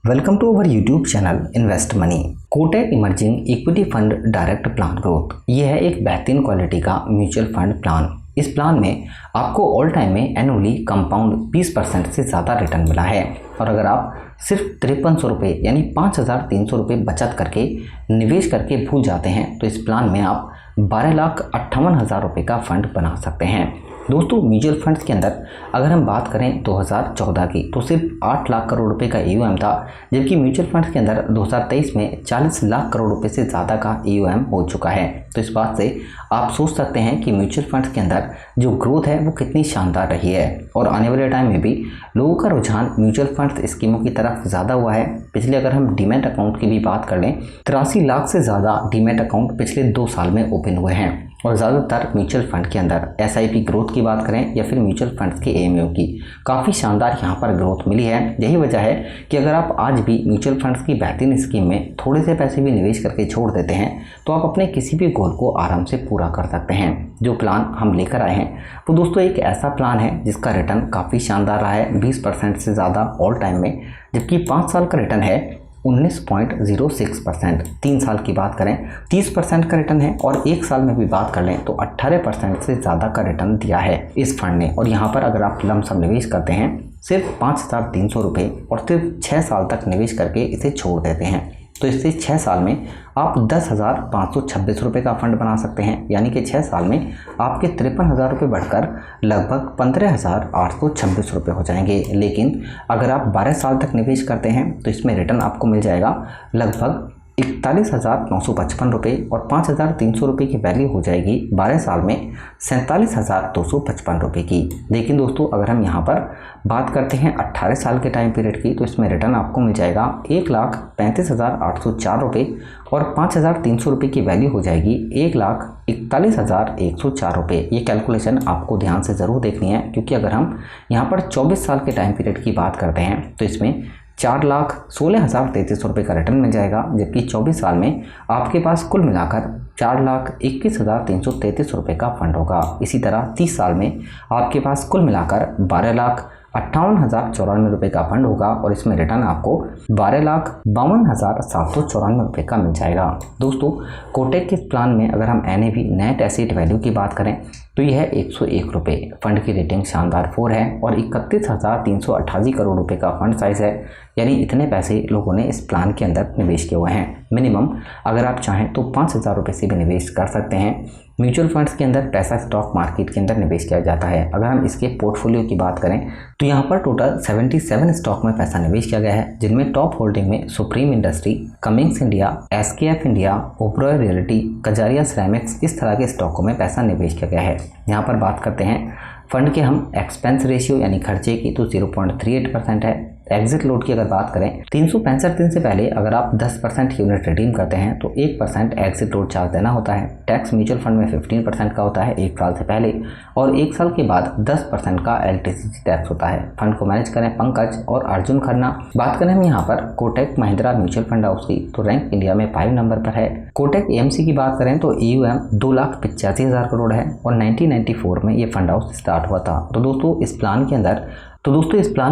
Welcome to our YouTube channel invest money. Kotak emerging equity fund direct plan growth, यह है एक बेहतरीन quality का म्यूचुअल फंड प्लान। इस प्लान में आपको ऑल टाइम में एनुअली कंपाउंड 20% से ज़्यादा रिटर्न मिला है। और अगर आप सिर्फ 5300 रुपये यानी 5300 रुपये बचत करके निवेश करके भूल जाते हैं तो इस प्लान में आप 12,58,000 रुपये का फंड बना सकते हैं। दोस्तों, म्यूचुअल फंड्स के अंदर अगर हम बात करें 2014 की तो सिर्फ 8 लाख करोड़ रुपए का AUM था, जबकि म्यूचुअल फंड्स के अंदर 2023 में 40 लाख करोड़ रुपए से ज़्यादा का AUM हो चुका है। तो इस बात से आप सोच सकते हैं कि म्यूचुअल फंड्स के अंदर जो ग्रोथ है वो कितनी शानदार रही है। और आने वाले टाइम में भी लोगों का रुझान म्यूचुअल फंड्स स्कीमों की तरफ ज़्यादा हुआ है। पिछले अगर हम डीमैट अकाउंट की भी बात कर लें, 83 लाख से ज़्यादा डीमैट अकाउंट पिछले 2 साल में ओपन हुए हैं। और ज़्यादातर म्यूचुअल फंड के अंदर SIP ग्रोथ की बात करें या फिर म्यूचुअल फंड्स के AMU की काफ़ी शानदार यहाँ पर ग्रोथ मिली है। यही वजह है कि अगर आप आज भी म्यूचुअल फंड्स की बेहतरीन स्कीम में थोड़े से पैसे भी निवेश करके छोड़ देते हैं तो आप अपने किसी भी गोल को आराम से पूरा कर सकते हैं। जो प्लान हम लेकर आए हैं वो दोस्तों एक ऐसा प्लान है जिसका रिटर्न काफ़ी शानदार रहा है, 20% से ज़्यादा ऑल टाइम में, जबकि 5 साल का रिटर्न है 19.06%। 3 साल की बात करें 30% का रिटर्न है और 1 साल में भी बात कर लें तो 18% से ज़्यादा का रिटर्न दिया है इस फंड ने। और यहाँ पर अगर आप लमसम निवेश करते हैं सिर्फ 5300 रुपये और सिर्फ 6 साल तक निवेश करके इसे छोड़ देते हैं तो इससे 6 साल में आप 10,526 रुपये का फंड बना सकते हैं। यानी कि 6 साल में आपके 53,000 रुपये बढ़कर लगभग 15,826 रुपये हो जाएंगे। लेकिन अगर आप 12 साल तक निवेश करते हैं तो इसमें रिटर्न आपको मिल जाएगा लगभग 41,955 रुपये और 5,300 रुपये की वैल्यू हो जाएगी 12 साल में 47,255 रुपये की। लेकिन दोस्तों, अगर हम यहाँ पर बात करते हैं 18 साल के टाइम पीरियड की तो इसमें रिटर्न आपको मिल जाएगा 1,35,804 रुपये और 5,300 रुपये की वैल्यू हो जाएगी 1,41,104 रुपये। ये कैलकुलेशन आपको ध्यान से ज़रूर देखनी है, क्योंकि अगर हम यहाँ पर 24 साल के टाइम पीरियड की बात करते हैं तो इसमें 4,16,033 रुपये का रिटर्न मिल जाएगा, जबकि 24 साल में आपके पास कुल मिलाकर 4,21,333 रुपये का फंड होगा। इसी तरह 30 साल में आपके पास कुल मिलाकर 12,58,094 रुपये का फंड होगा और इसमें रिटर्न आपको 12,52,794 रुपये का मिल जाएगा। दोस्तों, कोटक के प्लान में अगर हम NAV नेट एसेट वैल्यू की बात करें तो यह है 101 रुपये। फंड की रेटिंग शानदार 4 है और 31,388 करोड़ रुपए का फंड साइज है। यानी इतने पैसे लोगों ने इस प्लान के अंदर निवेश किए हुए हैं। मिनिमम अगर आप चाहें तो 5,000 रुपये से भी निवेश कर सकते हैं। म्यूचुअल फंड्स के अंदर पैसा स्टॉक मार्केट के अंदर निवेश किया जाता है। अगर हम इसके पोर्टफोलियो की बात करें तो यहाँ पर टोटल 77 स्टॉक में पैसा निवेश किया गया है, जिनमें टॉप होल्डिंग में Supreme Industry, Cummins India, SKF India, Oberoi Realty, Kajaria Ceramics, इस तरह के स्टॉकों में पैसा निवेश किया गया है। यहाँ पर बात करते हैं फंड के हम एक्सपेंस रेशियो यानी खर्चे की तो 0.38% है। एग्जिट लोड की अगर बात करें 365 दिन से पहले अगर आप 10% यूनिट रिडीम करते हैं तो 1% एग्जिट लोड चार्ज देना होता है। टैक्स म्यूचुअल फंड में 15% का होता है 1 साल से पहले, और 1 साल के बाद 10% का LTC टैक्स होता है। फंड को मैनेज करें पंकज और अर्जुन खन्ना। बात करें हम यहाँ पर Kotak Mahindra mutual fund house की तो रैंक इंडिया में 5 नंबर पर है। कोटक AMC की बात करें तो AUM 2,85,000 करोड़ है और 1994 में ये फंड हाउस स्टार्ट हुआ था। तो दोस्तों इस प्लान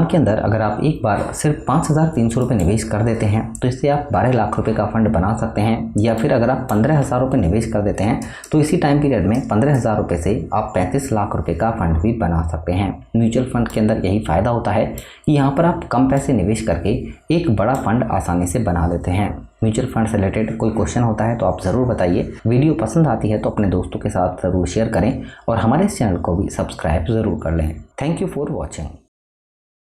के अंदर अगर आप एक बार सिर्फ 5,300 रुपये निवेश कर देते हैं तो इससे आप 12 लाख रुपए का फंड बना सकते हैं। या फिर अगर आप 15,000 रुपये निवेश कर देते हैं तो इसी टाइम पीरियड में 15,000 रुपये से आप 35 लाख रुपए का फंड भी बना सकते हैं। म्यूचुअल फंड के अंदर यही फ़ायदा होता है कि यहाँ पर आप कम पैसे निवेश करके एक बड़ा फंड आसानी से बना लेते हैं। म्यूचुअल फंड से रिलेटेड कोई क्वेश्चन होता है तो आप ज़रूर बताइए। वीडियो पसंद आती है तो अपने दोस्तों के साथ ज़रूर शेयर करें और हमारे इस चैनल को भी सब्सक्राइब ज़रूर कर लें। Thank you for watching.